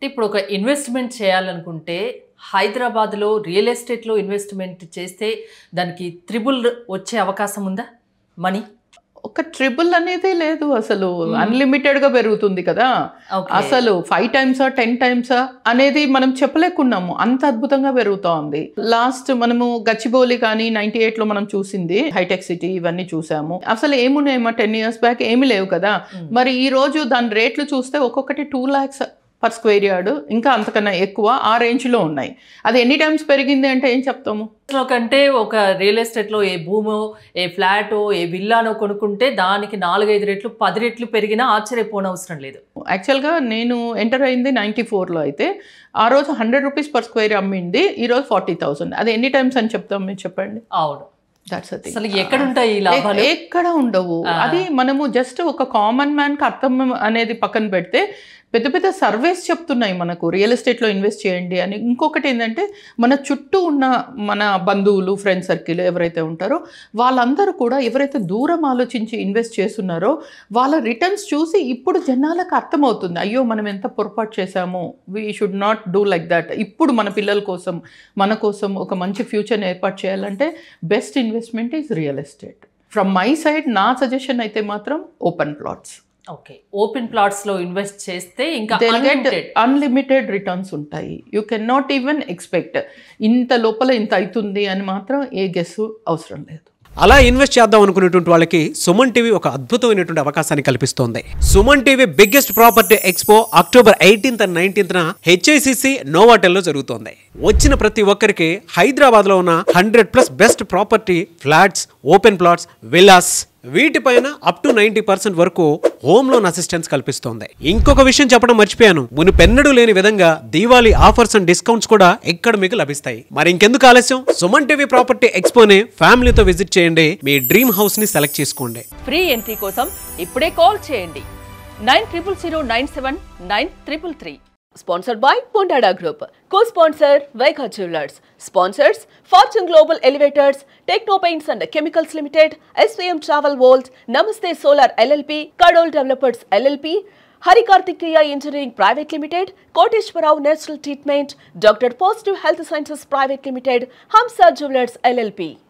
ఇప్పుడు ఒక ఇన్వెస్ట్మెంట్ చేయాలనుకుంటే హైదరాబాద్లో రియల్ ఎస్టేట్లో ఇన్వెస్ట్మెంట్ చేస్తే దానికి త్రిబుల్ వచ్చే అవకాశం ఉందా మనీ? ఒక ట్రిబుల్ అనేది లేదు, అసలు అన్లిమిటెడ్గా పెరుగుతుంది కదా. అసలు 5 times 10 times అనేది మనం చెప్పలేకున్నాము, అంత అద్భుతంగా పెరుగుతూ ఉంది. లాస్ట్ మనము గచ్చిబౌలి కానీ 98లో మనం చూసింది, హైటెక్ సిటీ ఇవన్నీ చూసాము. అసలు ఏమున్నాయమ్మా 10 years బ్యాక్ ఏమి లేవు కదా. మరి ఈ రోజు దాని రేట్లు చూస్తే ఒక్కొక్కటి 2 lakhs per square yard, ఇంకా అంతకన్నా ఎక్కువ ఆ రేంజ్లో ఉన్నాయి. అది ఎన్ని టైమ్స్ పెరిగింది అంటే ఏం చెప్తాము? కంటే ఒక రియల్ ఎస్టేట్లో ఏ భూమో ఏ ఫ్లాటో ఏ విల్లానో కొనుక్కుంటే దానికి 4-5 రెట్లు 10 రెట్లు పెరిగినా ఆశ్చర్యపోనవసరం లేదు. యాక్చువల్గా నేను ఎంటర్ అయింది 94లో అయితే ఆ రోజు 100 rupees per square అమ్మింది, ఈరోజు 40,000. అది ఎన్ని టైమ్స్ అని చెప్తాం మీరు చెప్పండి? అవును, అసలు ఎక్కడుంటాయి లాభాలు? ఎక్కడ ఉండవు. అది మనము జస్ట్ ఒక కామన్ మ్యాన్కి అర్థం అనేది పక్కన పెడితే పెద్ద పెద్ద సర్వేస్ చెప్తున్నాయి మనకు రియల్ ఎస్టేట్లో ఇన్వెస్ట్ చేయండి అని. ఇంకొకటి ఏంటంటే మన చుట్టూ ఉన్న మన బంధువులు ఫ్రెండ్ సర్కిల్ ఎవరైతే ఉంటారో వాళ్ళందరూ కూడా ఎవరైతే దూరం ఆలోచించి ఇన్వెస్ట్ చేస్తున్నారో వాళ్ళ రిటర్న్స్ చూసి ఇప్పుడు జనాలకు అర్థమవుతుంది, అయ్యో మనం ఎంత పొరపాటు చేశామో, we should not do like that. ఇప్పుడు మన పిల్లల కోసం మన కోసం ఒక మంచి ఫ్యూచర్ని ఏర్పాటు చేయాలంటే best investment is real estate. From my side నా సజెషన్ అయితే మాత్రం ఓపెన్ ప్లాట్స్. ఓకే, ఓపెన్ ప్లాట్స్లో ఇన్వెస్ట్ చేస్తే ఇంకా అన్లిమిటెడ్ రిటర్న్స్ ఉంటాయి. You can not even expect ఇంత లోపల ఇంత అవుతుంది అని మాత్రం ఏ గెస్ అవసరం లేదు. అలా ఇన్వెస్ట్ చేద్దాం అనుకునేటువంటి వాళ్ళకి సుమన్ టీవీ ఒక అద్భుతమైనటువంటి అవకాశాన్ని కల్పిస్తోంది. Suman TV biggest property expo October 18th and 19th HICC నోవాటెల్లో జరుగుతోంది. వచ్చిన ప్రతి ఒక్కరికి హైదరాబాద్లో ఉన్న 100+ best property flats, open plots, villas వీటిపైన అప్ టు 90% వరకు హోమ్ లోన్ అసిస్టెన్స్ కల్పిస్తోంది. ఇంకొక విషయం చెప్పడం మర్చిపోయాను, మునుపెన్నడూ లేని విధంగా దీవాళీ ఆఫర్స్ అండ్ డిస్కౌంట్స్ కూడా ఇక్కడ మీకు లభిస్తాయి. మరి ఇంకెందుకు ఆలస్యం, సుమన్ టీవీ ప్రాపర్టీ ఎక్స్పోని ఫ్యామిలీతో విజిట్ చేయండి, మీ డ్రీమ్ హౌస్ ని సెలెక్ట్ చేసుకోండి. ఫ్రీ ఎంట్రీ కోసం ఇప్పుడే కాల్ చేయండి 9000979333. Sponsored by Pondada Group. Co-sponsor Vaikha Jewelers. Sponsors Fortune Global Elevators, Techno Paints and Chemicals Limited, SVM Travel World, Namaste Solar LLP, Kadol Developers LLP, Hari Kartikeya Engineering Private Limited, Koteshwarao Natural Treatment, Dr. Positive Health Sciences Private Limited, Hamsa Jewelers LLP.